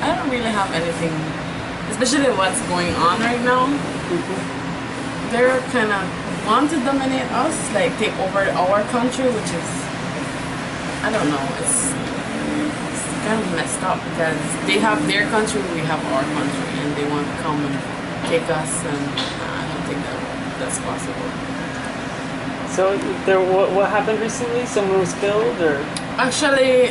I don't really have anything, especially what's going on right now. They're kind of want to dominate us, like take over our country, which is, I don't know, it's kind of messed up because they have their country, we have our country, and they want to come and take us, and I don't think that's possible. So what happened recently? Someone was killed, or? Actually,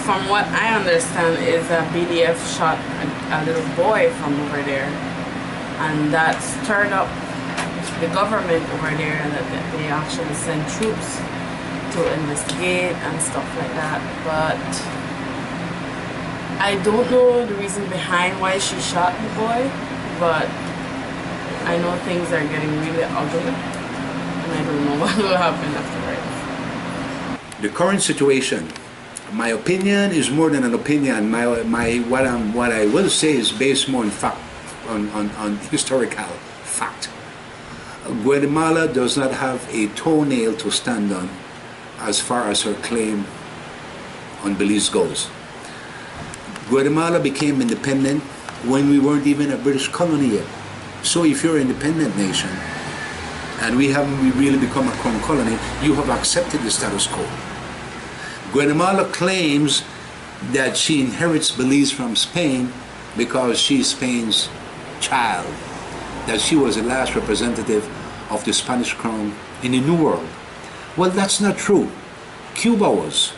from what I understand is that BDF shot a little boy from over there, and that stirred up the government over there, and that they actually sent troops to investigate and stuff like that. But I don't know the reason behind why she shot the boy, but I know things are getting really ugly, and I don't know what will happen afterwards. The current situation, my opinion is more than an opinion. What I will say is based more on fact, on historical fact. Guatemala does not have a toenail to stand on as far as her claim on Belize goes. Guatemala became independent when we weren't even a British colony yet. So if you're an independent nation, and we haven't really become a crown colony, you have accepted the status quo. Guatemala claims that she inherits Belize from Spain because she's Spain's child, that she was the last representative of the Spanish crown in the New World. Well, that's not true. Cuba was.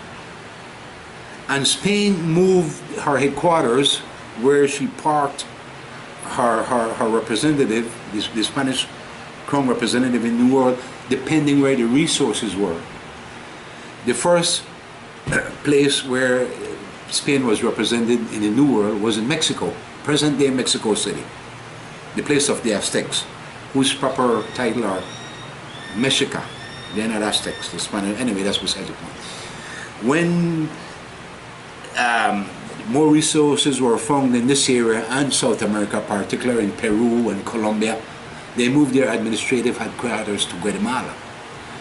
And Spain moved her headquarters where she parked her representative, the Spanish crown representative in the New World, depending where the resources were. The first place where Spain was represented in the New World was in Mexico, present-day Mexico City, the place of the Aztecs, whose proper title are Mexica. They're not Aztecs, the Spanish. Anyway, that's beside the point. When more resources were found in this area and South America, particularly in Peru and Colombia, they moved their administrative headquarters to Guatemala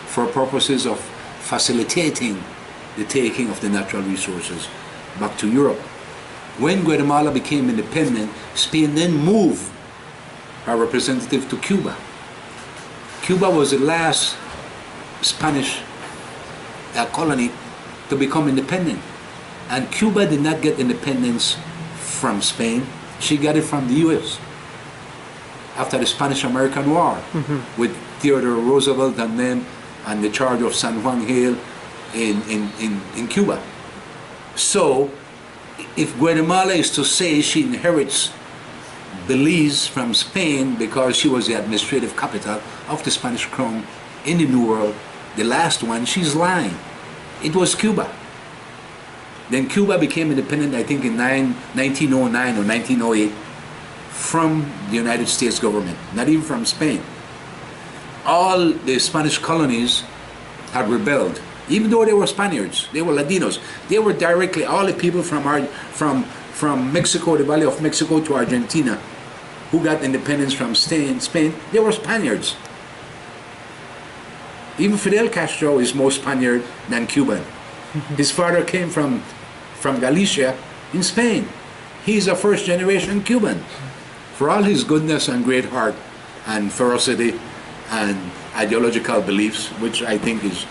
for purposes of facilitating the taking of the natural resources back to Europe. When Guatemala became independent, Spain then moved our representative to Cuba. Cuba was the last Spanish colony to become independent. And Cuba did not get independence from Spain. She got it from the US after the Spanish-American War, with Theodore Roosevelt and them, and the charge of San Juan Hill in Cuba. So if Guatemala is to say she inherits Belize from Spain because she was the administrative capital of the Spanish crown in the New World, the last one, she's lying. It was Cuba. Then Cuba became independent, I think in 1909 or 1908, from the United States government, not even from Spain. All the Spanish colonies had rebelled, even though they were Spaniards, they were Latinos. They were directly, all the people from Mexico, the Valley of Mexico to Argentina, who got independence from Spain, they were Spaniards. Even Fidel Castro is more Spaniard than Cuban. His father came from Galicia in Spain. He's a first generation Cuban. For all his goodness and great heart and ferocity and ideological beliefs, which I think is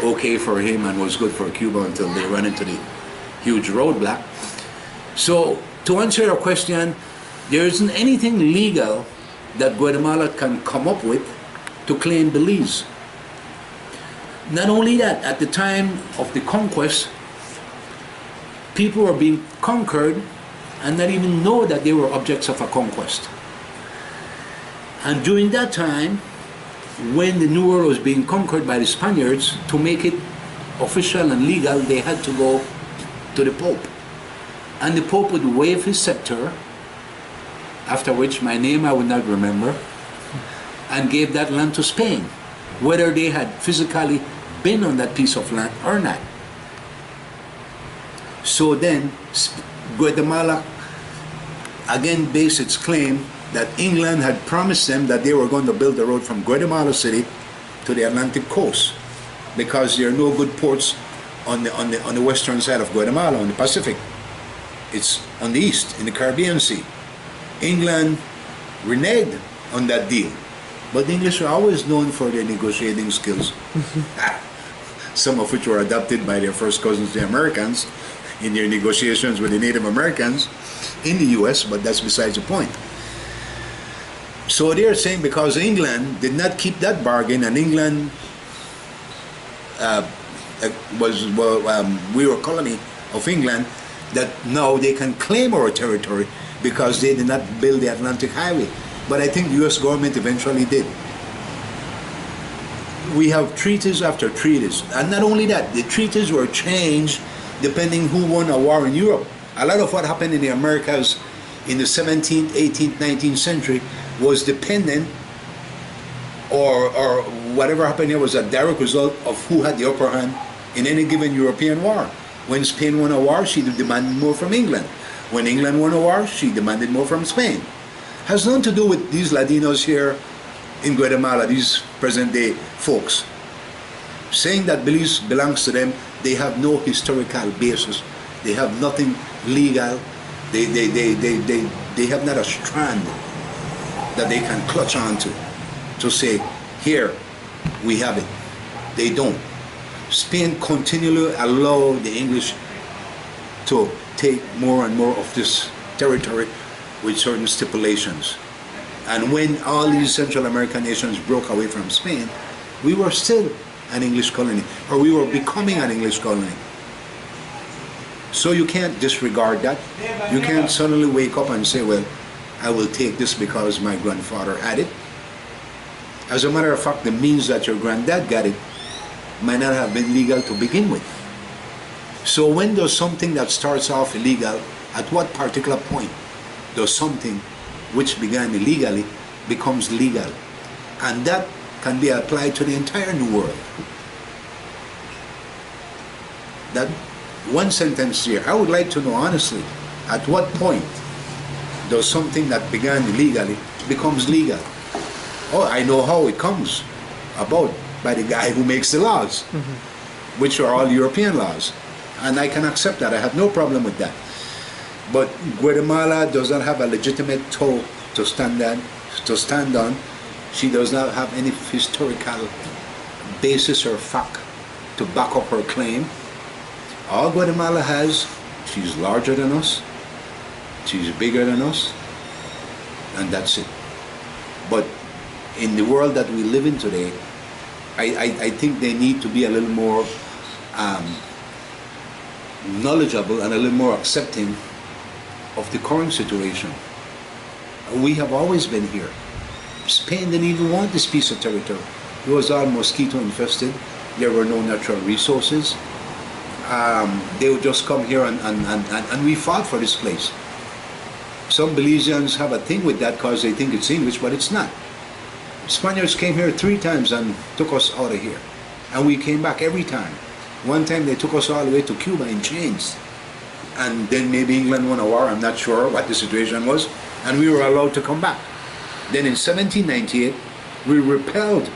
okay for him and was good for Cuba until they run into the huge roadblock. So to answer your question, there isn't anything legal that Guatemala can come up with to claim Belize. Not only that, at the time of the conquest, people were being conquered and not even know that they were objects of a conquest. And during that time, when the New World was being conquered by the Spaniards, to make it official and legal, they had to go to the Pope. And the Pope would wave his scepter, after which my name I would not remember, and gave that land to Spain, whether they had physically been on that piece of land or not. So then Guatemala again based its claim that England had promised them that they were going to build the road from Guatemala City to the Atlantic coast because there are no good ports on the western side of Guatemala, on the Pacific. It's on the east, in the Caribbean Sea. England reneged on that deal. But the English are always known for their negotiating skills, some of which were adopted by their first cousins, the Americans, in their negotiations with the Native Americans in the US, but that's besides the point. So they're saying because England did not keep that bargain, and England we were a colony of England, that now they can claim our territory because they did not build the Atlantic Highway. But I think the US government eventually did. We have treaties after treaties, and not only that, the treaties were changed depending who won a war in Europe. A lot of what happened in the Americas in the 17th, 18th, 19th century was dependent, or whatever happened here was a direct result of who had the upper hand in any given European war. When Spain won a war, she demanded more from England. When England won a war, she demanded more from Spain. Has nothing to do with these Latinos here in Guatemala, these present-day folks. Saying that Belize belongs to them, they have no historical basis. They have nothing legal. They have not a strand that they can clutch onto to say, here, we have it. They don't. Spain continually allowed the English to take more and more of this territory with certain stipulations. And when all these Central American nations broke away from Spain, we were still an English colony, or we were becoming an English colony. So you can't disregard that. You can't suddenly wake up and say, well, I will take this because my grandfather had it. As a matter of fact, the means that your granddad got it might not have been legal to begin with. So when there's something that starts off illegal, at what particular point does something which began illegally becomes legal? And that can be applied to the entire New World. That one sentence here, I would like to know honestly, at what point does something that began illegally becomes legal? Oh, I know how it comes about, by the guy who makes the laws, which are all European laws. And I can accept that, I have no problem with that. But Guatemala does not have a legitimate toe to stand on. She does not have any historical basis or fact to back up her claim. All Guatemala has, she's larger than us, she's bigger than us, and that's it. But in the world that we live in today, I think they need to be a little more knowledgeable and a little more accepting of the current situation. We have always been here. Spain didn't even want this piece of territory. It was all mosquito infested. There were no natural resources. They would just come here and we fought for this place. Some Belizeans have a thing with that because they think it's English, but it's not. Spaniards came here 3 times and took us out of here. And we came back every time. One time they took us all the way to Cuba in chains. And then maybe England won a war, I'm not sure what the situation was, and we were allowed to come back. Then in 1798, we repelled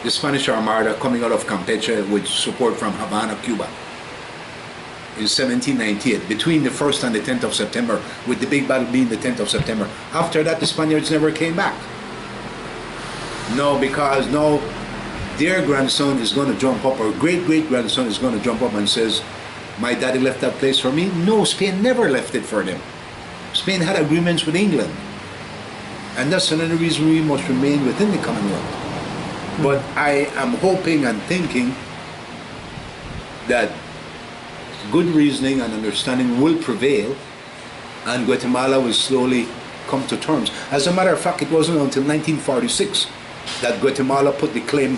the Spanish Armada coming out of Campeche with support from Havana, Cuba. In 1798, between the 1st and the 10th of September, with the big battle being the 10th of September. After that, the Spaniards never came back. No, because now their grandson is going to jump up, or great-great-grandson is going to jump up and says, my daddy left that place for me. No, Spain never left it for them. Spain had agreements with England. And that's another reason we must remain within the Commonwealth. But I am hoping and thinking that good reasoning and understanding will prevail and Guatemala will slowly come to terms. As a matter of fact, it wasn't until 1946 that Guatemala put the claim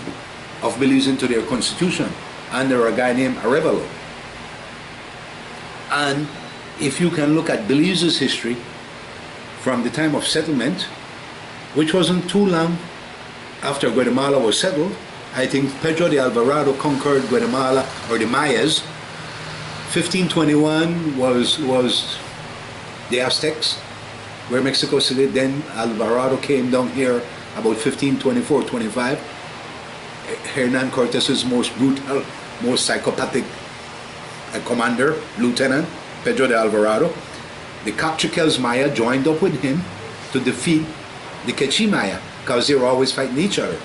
of Belize into their constitution under a guy named Arevalo. And if you can look at Belize's history from the time of settlement, which wasn't too long after Guatemala was settled. I think Pedro de Alvarado conquered Guatemala, or the Mayas. 1521 was the Aztecs, where Mexico City. Then Alvarado came down here about 1524-25. Hernan Cortez's most brutal, most psychopathic a commander, Lieutenant Pedro de Alvarado. The Caciques Maya joined up with him to defeat the Quechua Maya because they were always fighting each other.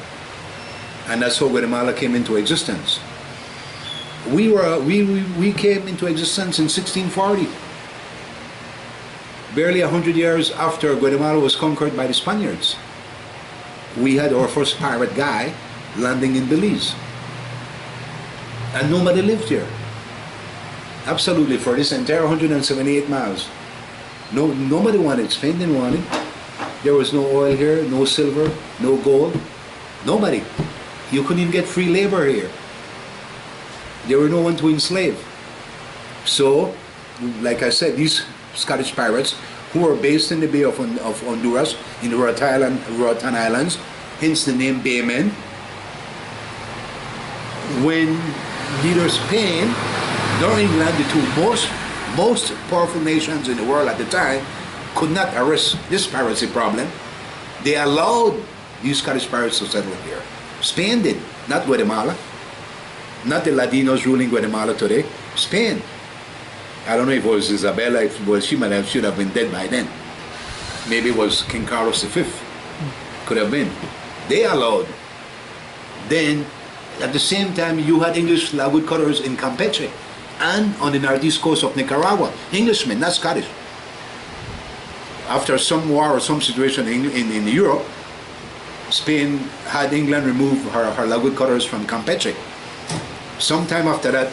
And that's how Guatemala came into existence. We came into existence in 1640. Barely 100 years after Guatemala was conquered by the Spaniards. We had our first pirate guy landing in Belize. And nobody lived here. Absolutely, for this entire 178 miles. Nobody wanted. Spain didn't want it. There was no oil here, no silver, no gold. Nobody. You couldn't even get free labor here. There were no one to enslave. So, like I said, these Scottish pirates who were based in the Bay of Honduras, in the Roatan Islands, hence the name Baymen. When neither Spain nor England, the two most powerful nations in the world at the time, could not arrest this piracy problem, they allowed these Scottish pirates to settle here. Spain did, not Guatemala. Not the Ladinos ruling Guatemala today. Spain. I don't know if it was Isabella, should have been dead by then. Maybe it was King Carlos V. Could have been. They allowed. Then, at the same time, you had English logwood cutters in Campeche and on the northeast coast of Nicaragua. Englishmen, not Scottish. After some war or some situation in Europe, Spain had England remove her logwood cutters from Campeche. Sometime after that,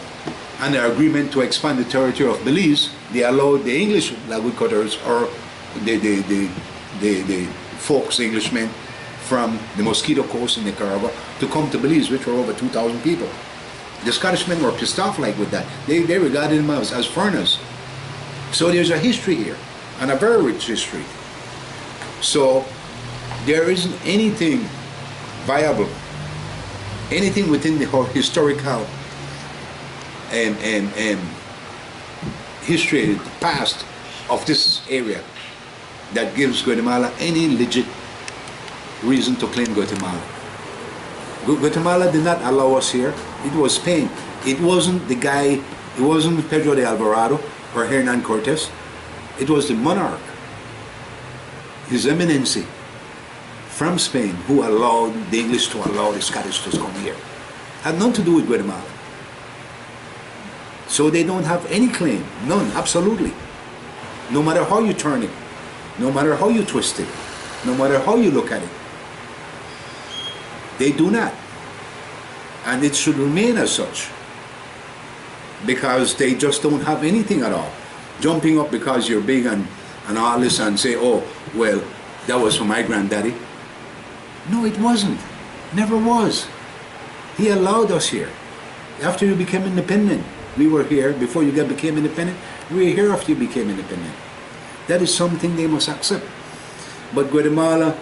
and the agreement to expand the territory of Belize, they allowed the English logwood cutters or the folks, Englishmen, from the Mosquito Coast in Nicaragua to come to Belize, which were over 2,000 people. The Scottishmen were pissed off like with that. They regarded them as foreigners. So there's a history here, and a very rich history. So there isn't anything viable, anything within the historical history, the past of this area that gives Guatemala any legit reason to claim Guatemala. Guatemala did not allow us here. It was Spain. It wasn't the guy, it wasn't Pedro de Alvarado or Hernan Cortes. It was the monarch, His Eminency, from Spain, who allowed the English to allow the Scottish to come here. Had nothing to do with Guatemala. So they don't have any claim, none, absolutely. No matter how you turn it, no matter how you twist it, no matter how you look at it. They do not. And it should remain as such. Because they just don't have anything at all. Jumping up because you're big and all this and say, oh, well, that was for my granddaddy. No, it wasn't. Never was. He allowed us here. After you became independent, we were here. Before you became independent, we were here after you became independent. That is something they must accept. But Guatemala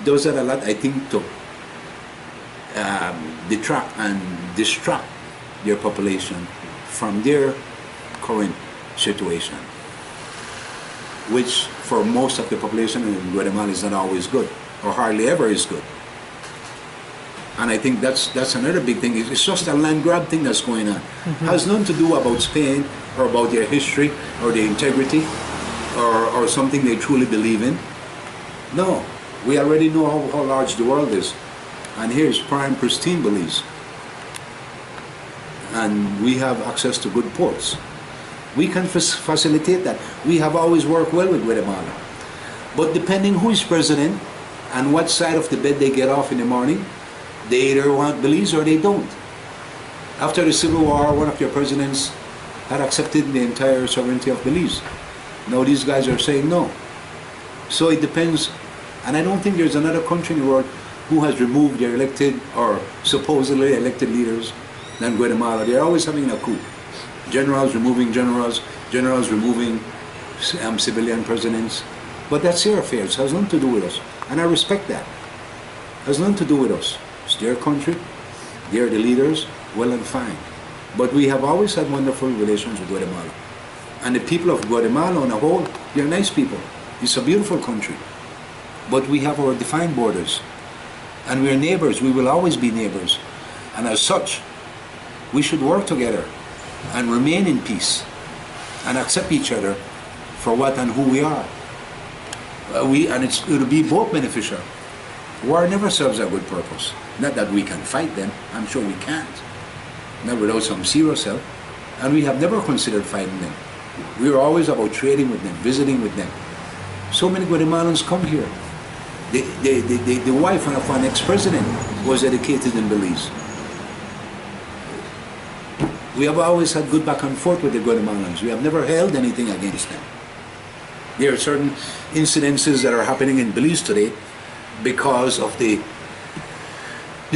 does that a lot, I think, to detract and distract their population from their current situation, which for most of the population in Guatemala is not always good, or hardly ever is good. And I think that's another big thing. It's just a land grab thing that's going on. Has nothing to do about Spain or about their history or their integrity or something they truly believe in. No, we already know how large the world is. And here's prime, pristine Belize. And we have access to good ports. We can facilitate that. We have always worked well with Guatemala. But depending who is president and what side of the bed they get off in the morning, they either want Belize or they don't. After the Civil War, one of their presidents had accepted the entire sovereignty of Belize. Now these guys are saying no. So it depends. And I don't think there's another country in the world who has removed their elected or supposedly elected leaders than Guatemala. They're always having a coup. Generals removing generals, generals removing civilian presidents. But that's their affairs. It has nothing to do with us. And I respect that. It has nothing to do with us. It's their country. They're the leaders. Well and fine. But we have always had wonderful relations with Guatemala. And the people of Guatemala on a whole, they're nice people. It's a beautiful country. But we have our defined borders. And we're neighbors. We will always be neighbors. And as such, we should work together and remain in peace and accept each other for what and who we are. It'll be both beneficial. War never serves a good purpose. Not that we can fight them, I'm sure we can't. Not without some serious help. And we have never considered fighting them. We are always about trading with them, visiting with them. So many Guatemalans come here. The wife of an ex-president was educated in Belize. We have always had good back and forth with the Guatemalans. We have never held anything against them. There are certain incidences that are happening in Belize today because of the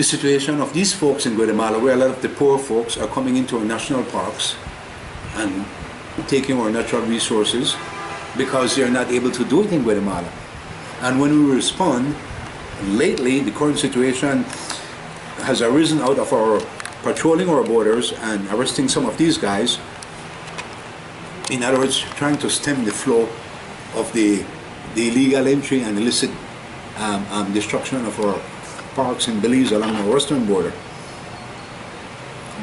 situation of these folks in Guatemala, where a lot of the poor folks are coming into our national parks and taking our natural resources because they're not able to do it in Guatemala. And when we respond, lately the current situation has arisen out of our patrolling our borders and arresting some of these guys. In other words, trying to stem the flow of the illegal entry and illicit destruction of our parks in Belize along the western border.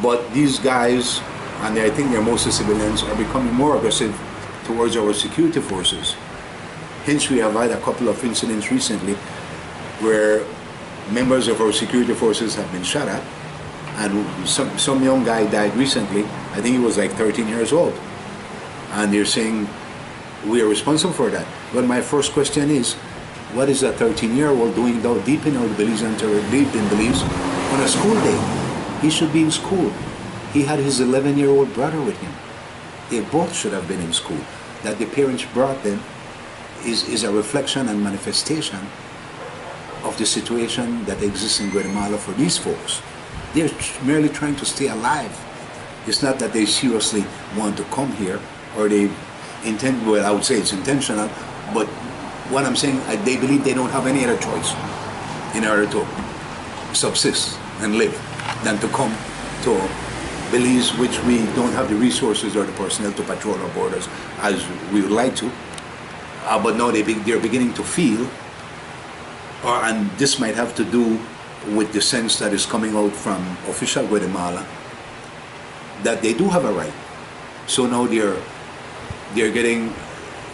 But these guys, and I think they're mostly civilians, are becoming more aggressive towards our security forces. Hence, we have had a couple of incidents recently where members of our security forces have been shot at, and some young guy died recently. I think he was like 13 years old. And they're saying we are responsible for that. But my first question is, what is a 13-year-old doing down deep in our Belizean territory, deep in Belize, on a school day? He should be in school. He had his 11-year-old brother with him. They both should have been in school. That the parents brought them is a reflection and manifestation of the situation that exists in Guatemala for these folks. They're merely trying to stay alive. It's not that they seriously want to come here or they intend, well, I would say it's intentional, but what I'm saying, they believe they don't have any other choice in order to subsist and live than to come to Belize, which we don't have the resources or the personnel to patrol our borders as we would like to. But now they're beginning to feel, and this might have to do with the sense that is coming out from official Guatemala, that they do have a right. So now they're getting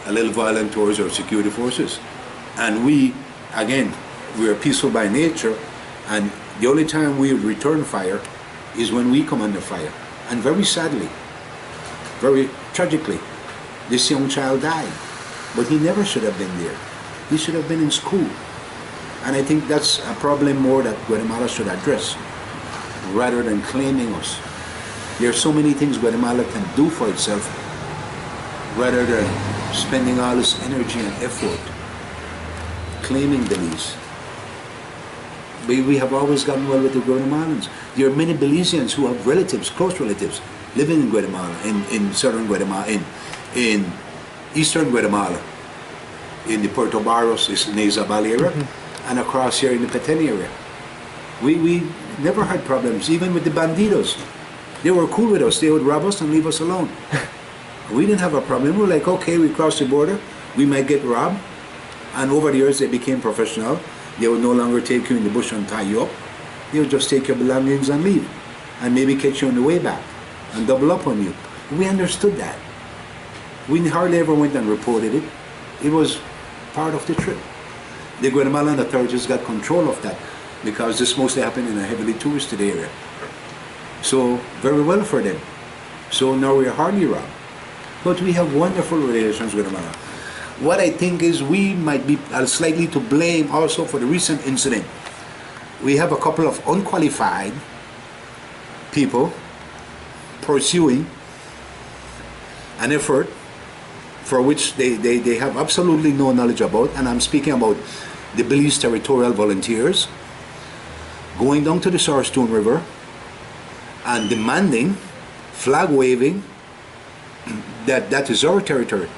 a little violent towards our security forces. And we, again, we are peaceful by nature, and the only time we return fire is when we come under fire. And very sadly, very tragically, this young child died. But he never should have been there. He should have been in school. And I think that's a problem more that Guatemala should address, rather than claiming us. There are so many things Guatemala can do for itself, rather than spending all this energy and effort claiming Belize. We have always gotten well with the Guatemalans. There are many Belizeans who have relatives, close relatives, living in Guatemala, in southern Guatemala, in eastern Guatemala, in the Puerto Barros, Neza Valley area, and across here in the Petén area. We never had problems, even with the bandidos. They were cool with us. They would rob us and leave us alone. We didn't have a problem. We were like, okay, we crossed the border, we might get robbed. And over the years, they became professional. They would no longer take you in the bush and tie you up. They would just take your belongings and leave, and maybe catch you on the way back and double up on you. We understood that. We hardly ever went and reported it. It was part of the trip. The Guatemalan authorities got control of that because this mostly happened in a heavily touristed area. So very well for them. So now we're hardly robbed. But we have wonderful relations with Guatemala. What I think is we might be slightly to blame also for the recent incident. We have a couple of unqualified people pursuing an effort for which they have absolutely no knowledge about, and I'm speaking about the Belize Territorial Volunteers going down to the Sarstone River and demanding, flag waving, that is our territory.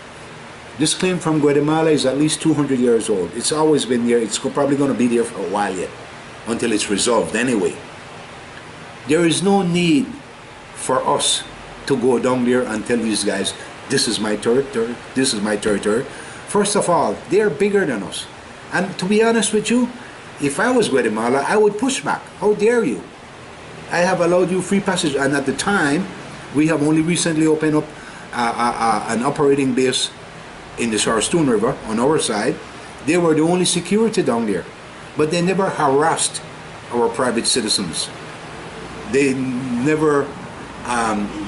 This claim from Guatemala is at least 200 years old. It's always been there. It's probably going to be there for a while yet, until it's resolved anyway. There is no need for us to go down there and tell these guys, this is my territory, this is my territory. First of all, they are bigger than us. And to be honest with you, if I was Guatemala, I would push back. How dare you? I have allowed you free passage. And at the time, We have only recently opened up an operating base in the Sarstoon River on our side. They were the only security down there, but they never harassed our private citizens. They never,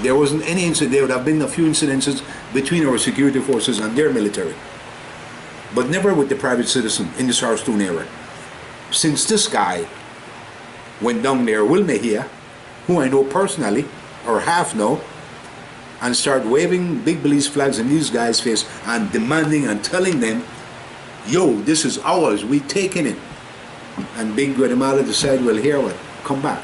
there wasn't any incident. There would have been a few incidences between our security forces and their military, but never with the private citizen in the Sarstoon area. Since this guy went down there, Will Mejia, who I know personally, or half know, and started waving big Belize flags in these guys' face and demanding and telling them, yo, this is ours, we taking it. And big Guatemala decided, well, here what, come back,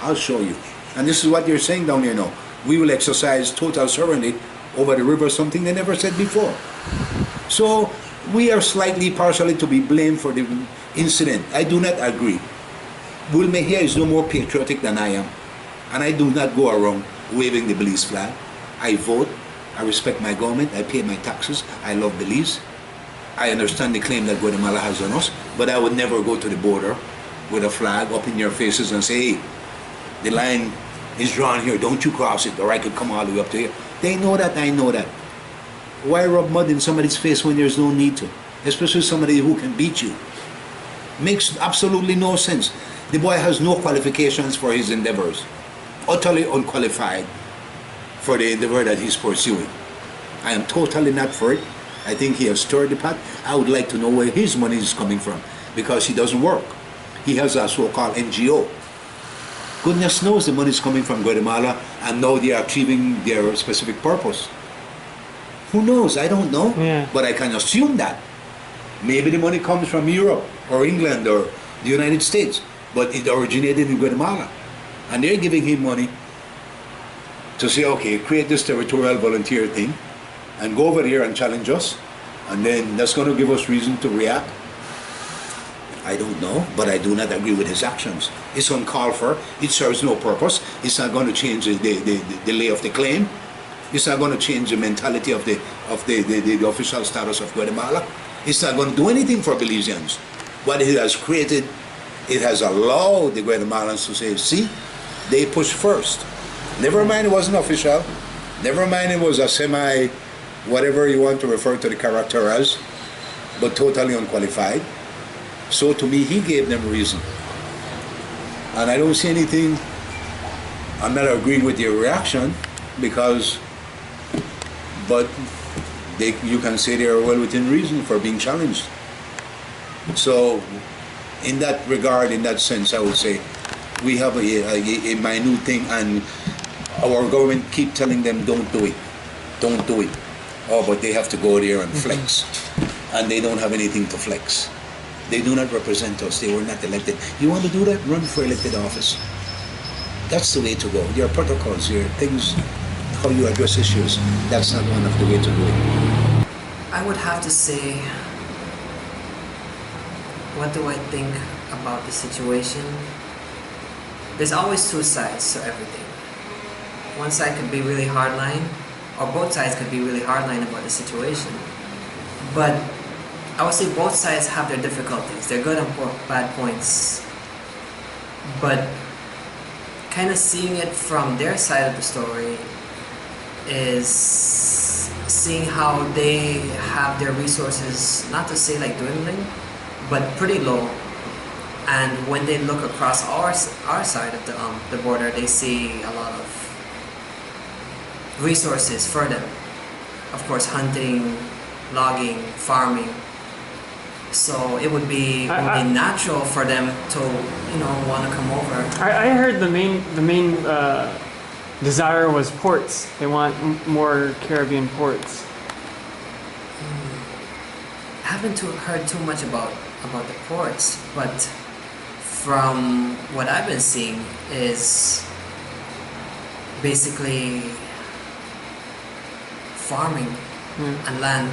I'll show you. And this is what they're saying down here now. We will exercise total sovereignty over the river, something they never said before. So we are slightly partially to be blamed for the incident. I do not agree. Will Mejia is no more patriotic than I am. And I do not go around waving the Belize flag. I vote, I respect my government, I pay my taxes, I love Belize. I understand the claim that Guatemala has on us, but I would never go to the border with a flag up in your faces and say, hey, the line is drawn here, don't you cross it, or I could come all the way up to here. They know that, I know that. Why rub mud in somebody's face when there's no need to? Especially somebody who can beat you. Makes absolutely no sense. The boy has no qualifications for his endeavors. Utterly unqualified for the endeavor that he's pursuing. I am totally not for it. I think he has stirred the pot. I would like to know where his money is coming from, because he doesn't work. He has a so-called NGO. Goodness knows the money is coming from Guatemala, and now they are achieving their specific purpose. Who knows? I don't know. Yeah. But I can assume that. Maybe the money comes from Europe or England or the United States, but it originated in Guatemala. And they're giving him money to say, okay, create this territorial volunteer thing and go over here and challenge us, and then that's going to give us reason to react. I don't know, but I do not agree with his actions. It's uncalled for. It serves no purpose. It's not going to change the lay of the claim. It's not going to change the mentality of the official status of Guatemala. It's not going to do anything for Belizeans. What it has created, it has allowed the Guatemalans to say, see, they push first. Never mind it wasn't official. Never mind it was a semi, whatever you want to refer to the character as, but totally unqualified. So to me, he gave them reason. And I don't see anything, I'm not agreeing with their reaction, because, but you can say they are well within reason for being challenged. So in that regard, in that sense, I would say, we have a minute thing, and our government keep telling them, don't do it, don't do it. Oh, but they have to go there and flex. And they don't have anything to flex. They do not represent us. They were not elected. You want to do that? Run for elected office. That's the way to go. Your protocols, your things, how you address issues, that's not one of the way to do it. I would have to say, what do I think about the situation? There's always two sides to everything. One side could be really hardline, or both sides could be really hardline about the situation. But I would say both sides have their difficulties. They're good and bad points. But kind of seeing it from their side of the story is seeing how they have their resources, not to say like dwindling, but pretty low. And when they look across our side of the border, they see a lot of resources for them. Of course, hunting, logging, farming. So it would be natural for them to, want to come over. I heard the main desire was ports. They want more Caribbean ports. I haven't heard too much about the ports, but from what I've been seeing is basically farming and land,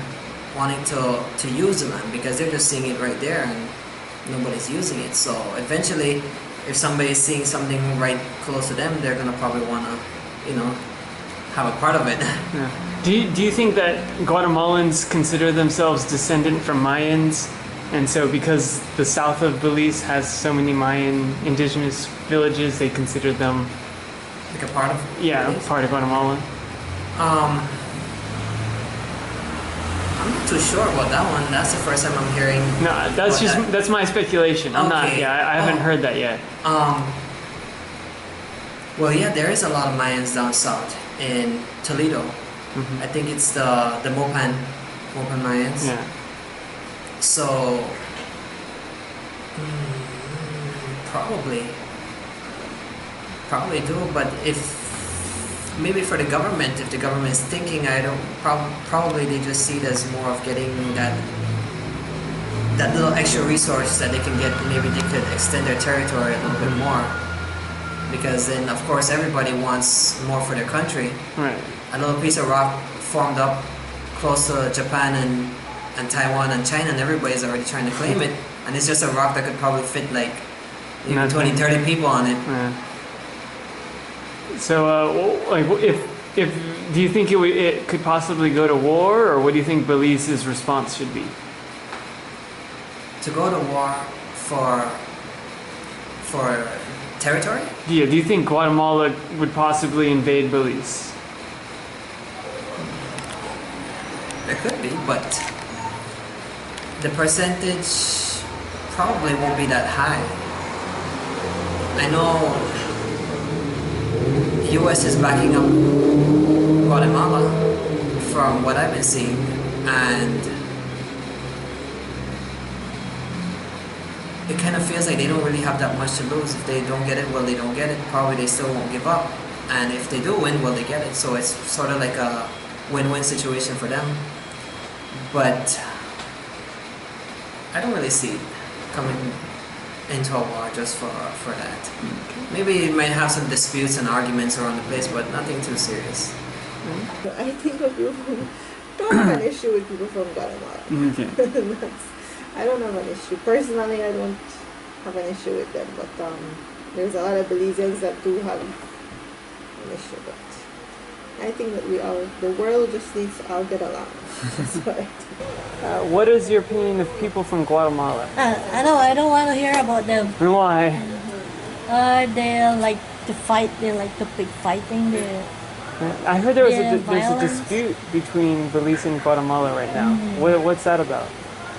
wanting to use the land, because they're just seeing it right there and nobody's using it. So eventually, if somebody's seeing something right close to them, they're gonna probably wanna, have a part of it. Yeah. Do you think that Guatemalans consider themselves descendant from Mayans, and so because the south of Belize has so many Mayan indigenous villages, they consider them Like a part of Yeah, Belize? part of Guatemala. I'm not too sure about that one. That's the first time I'm hearing. No, that's about just that. that's my speculation. I'm not. Okay. Yeah, I haven't Oh. heard that yet. Well, yeah, there is a lot of Mayans down south in Toledo. I think it's the Mopan Mayans. Yeah. So probably do. But if maybe for the government, if the government is thinking, I don't probably they just see it as more of getting that little extra resource that they can get. Maybe they could extend their territory a little bit more. Because then, of course, everybody wants more for their country. Right. A little piece of rock formed up close to Japan and Taiwan and China, and everybody's already trying to claim it. And it's just a rock that could probably fit like maybe 20, 30 people on it. Yeah. So, like, if do you think it could possibly go to war, or what do you think Belize's response should be? To go to war for territory? Yeah. Do you think Guatemala would possibly invade Belize? There could be, but the percentage probably won't be that high. I know US is backing up Guatemala from what I've been seeing, and it kind of feels like they don't really have that much to lose. If they don't get it, well, they don't get it. Probably they still won't give up. And if they do win, well, they get it. So it's sort of like a win-win situation for them. But I don't really see it coming into a war just for that. Maybe it might have some disputes and arguments around the place, but nothing too serious. I think of people who don't have an issue with people from Guatemala. Okay. I don't have an issue. Personally, I don't have an issue with them, but there's a lot of Belizeans that do have an issue. But I think that the world just needs to all get along. That's what I think. What is your opinion of people from Guatemala? I don't want to hear about them. And why? They like to fight. They like to pick fighting. I heard there's a violence. dispute between Belize and Guatemala right now. What's that about?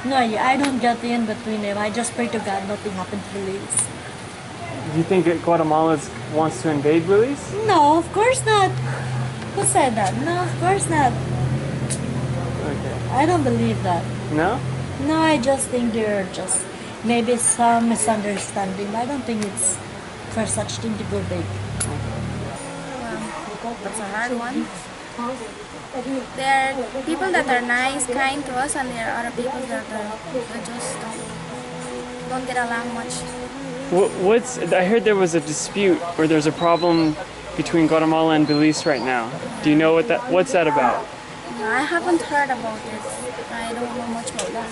No, I don't get in between them. I just pray to God nothing happened to Belize. Do you think that Guatemala wants to invade Belize? No, of course not. Who said that? No, of course not. Okay. I don't believe that. No? No, I just think they're just maybe some misunderstanding. I don't think it's for such thing to go big. That's a hard one. There are people that are nice, kind to us, and there are other people that just don't get along much. I heard there was a dispute, or there's a problem between Guatemala and Belize right now. Do you know what's that about? I haven't heard about it. I don't know much about that.